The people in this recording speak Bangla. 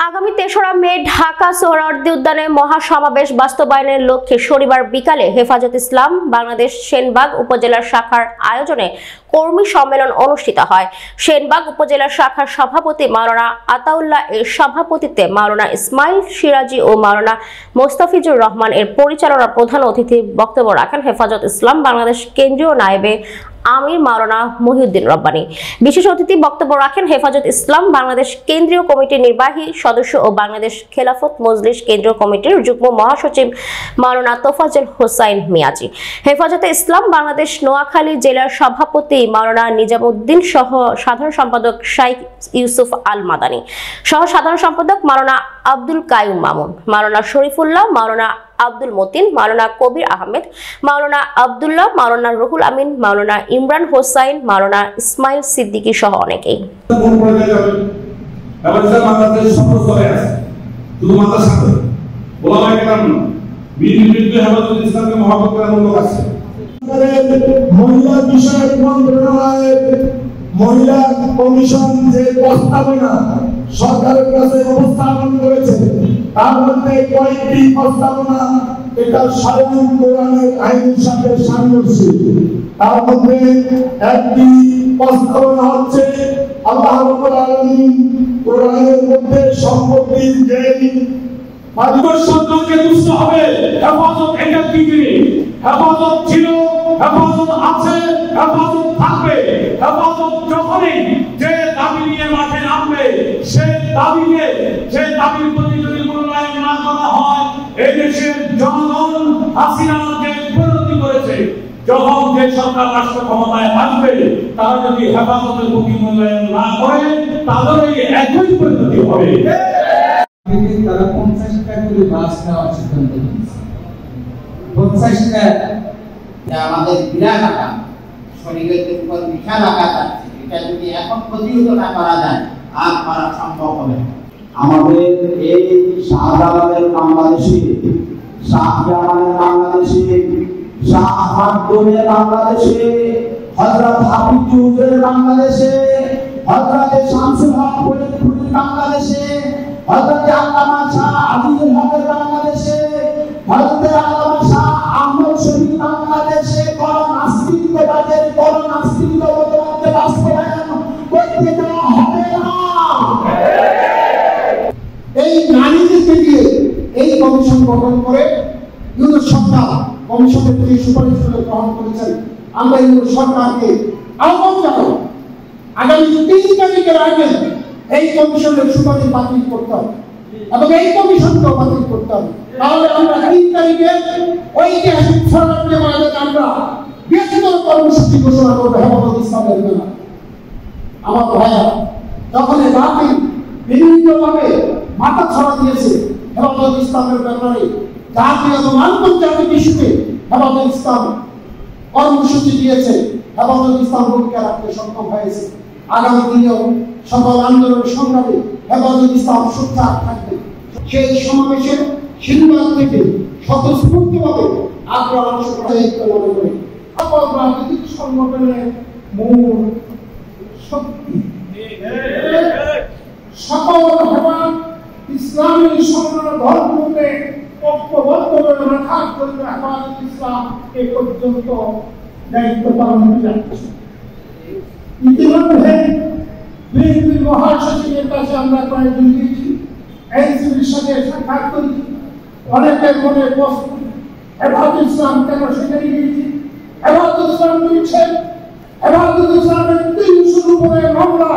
আগামী ৩রা মে ঢাকা সোহরাওয়ার্দী উদ্যানে মহাসমাবেশ বাস্তবায়নের লক্ষ্যে শনিবার বিকালে হেফাজত ইসলাম বাংলাদেশ সেনবাগ উপজেলা শাখার আয়োজনে কর্মী সম্মেলন অনুষ্ঠিত হয়। সেনবাগ উপজেলা শাখার সভাপতি মাওলানা আতাউল্লাহ এর সভাপতিত্বে মাওলানা ইসমাইল সিরাজি ও মাওলানা মোস্তাফিজুর রহমান এর পরিচালনায় প্রধান অতিথি বক্তব্য রাখেন হেফাজত ইসলাম বাংলাদেশ কেন্দ্রীয় নায়েবে আমির মাওলানা মহিউদ্দিন রব্বানী। বিশেষ অতিথি বক্তব্য রাখেন হেফাজত ইসলাম বাংলাদেশ কেন্দ্রীয় কমিটির নির্বাহী সদস্য ও বাংলাদেশ খেলাফত মজলিস কেন্দ্রীয় কমিটির যুগ্ম মহাসচিব মাওলানা তোফাজ্জল হোসাইন মিয়াজি। হেফাজতে ইসলাম বাংলাদেশ নোয়াখালী জেলার সভাপতি মাওলানা নিজামউদ্দিন সহ সাধারণ সম্পাদক শাইখ ইউসুফ আল মাদানী সহ সাধারণ সম্পাদক মাওলানা আব্দুল কাইয়ুম মামুন, মাওলানা শরীফুল্লাহ, মাওলানা আব্দুল মতিন, মাওলানা কবির আহমেদ, মাওলানা আব্দুল্লাহ, মাওলানা রুহুল আমিন, মাওলানা ইমরান হোসাইন, মাওলানা ইসমাইল সিদ্দিকী সহ অনেকেই। মহিলা কমিশন যে প্রস্তাবনা সরকারের কাছে উপস্থাপন করেছে তার মধ্যে কয়েকটি প্রস্তাবনা এটা সাধারণ কোরআনের আইনের সাথে সাংঘর্ষিক। তার মধ্যে একটি প্রস্তাবনা হচ্ছে আল্লাহ রাব্বুল আলামিন কোরআনের মধ্যে সম্পত্তির যে পরিবেশকে দুষ্ট হবে হেফাজত এটা কি জিনিস? হেফাজত ছিল, হেফাজত আছে, হেফাজত থাকবে। হেফাজত যখনই যে দাবি নিয়ে মাঠে নামবে সে দাবির প্রতি যদি মূল্যায়ন না করা হয়, এই দেশের জনগণ হাসিনার যে পরিণতি করেছে, যখন যে সরকার রাষ্ট্র ক্ষমতায় আসবে তারা যদি হেফাজতের প্রতি মূল্যায়ন না করে তাদের একই পরিণতি হবে। তারা 50টা করে বাস নেওয়ার সিদ্ধান্ত নিয়েছে। 50টা আমাদের বিরাট আকার শরীরের উপর বিশাল আকার আছে। এটা যদি এখন প্রতিহত না করা যায় আর করা সম্ভব হবে। আমাদের এই শাহজালালের বাংলাদেশে, শাহজামানের বাংলাদেশে, শাহ আহমদের বাংলাদেশে, হযরত হাফিজুরের বাংলাদেশে, হযরত শামসুল হক ফরিদপুরের বাংলাদেশে, হযরত আল্লামা শাহ আজিজুল হকের বাংলাদেশে, হযরত আল্লামা শাহ আহমদ শরীফ বাংলাদেশে নাস্তিকবাদের নাস্তিকতাকে বাস্তবায়ন করতে দেওয়া হবে না। এই নারীদেরকে দিয়ে এই কমিশন গঠন করে ইউনিট সরকার কমিশনের যে সুপারিশগুলো গ্রহণ করেছেন, আমরা ইউনিট সরকারকে আহ্বান জানাই আগামী 3 তারিখের আগে এই কমিশনের সুপারিশ বাতিল করতে হবে এবং এই কমিশনকেও বাতিল করতে হবে। তাহলে আমরা 3 তারিখে ঐতিহাসিক সরকারকে ময়দানে আমরা বৃহত্তর কর্মসূচি ঘোষণা করবো হেফাজত ইসলামের জন্য। আমার ভাইয়া যখন রাতে বিভিন্নভাবে মাথা ছড়া দিয়েছে হেফাজত ইসলামের ব্যাপারে, জাতীয় এবং আন্তর্জাতিক ইস্যুতে হেফাজত ইসলাম কর্মসূচি দিয়েছে, হেফাজত ইসলাম ভূমিকা রাখতে সক্ষম হয়েছে। আগামী দিনেও সকল আন্দোলন সংগ্রামে হেফাজত ইসলাম সোচ্চার থাকবে। সেই সমাবেশের সিংবাদ থেকে স্বতঃস্ফূর্তভাবে আপনারা অংশগ্রহণ মনে করি সকল রাজনৈতিক সংগঠনের মূল শক্তি সকল হেফাজত ইসলামী সংগ্রাম ধর্মকে ঐক্যবদ্ধভাবে রাখার জন্য হেফাজত ইসলাম এ পর্যন্ত দায়িত্ব পালন করে যাচ্ছে। ইতিমধ্যে বিএনপির মহাসচিবের কাছে আমরা কয়েকজন দিয়েছি, এনসিপির সাথে সাক্ষাৎ করেছি। অনেকের মনে প্রশ্ন হেফাজত ইসলাম কেন সেখানে গিয়েছি? হেফাজত ইসলাম দিচ্ছেন, হেফাজত ইসলামের 300 উপরে মামলা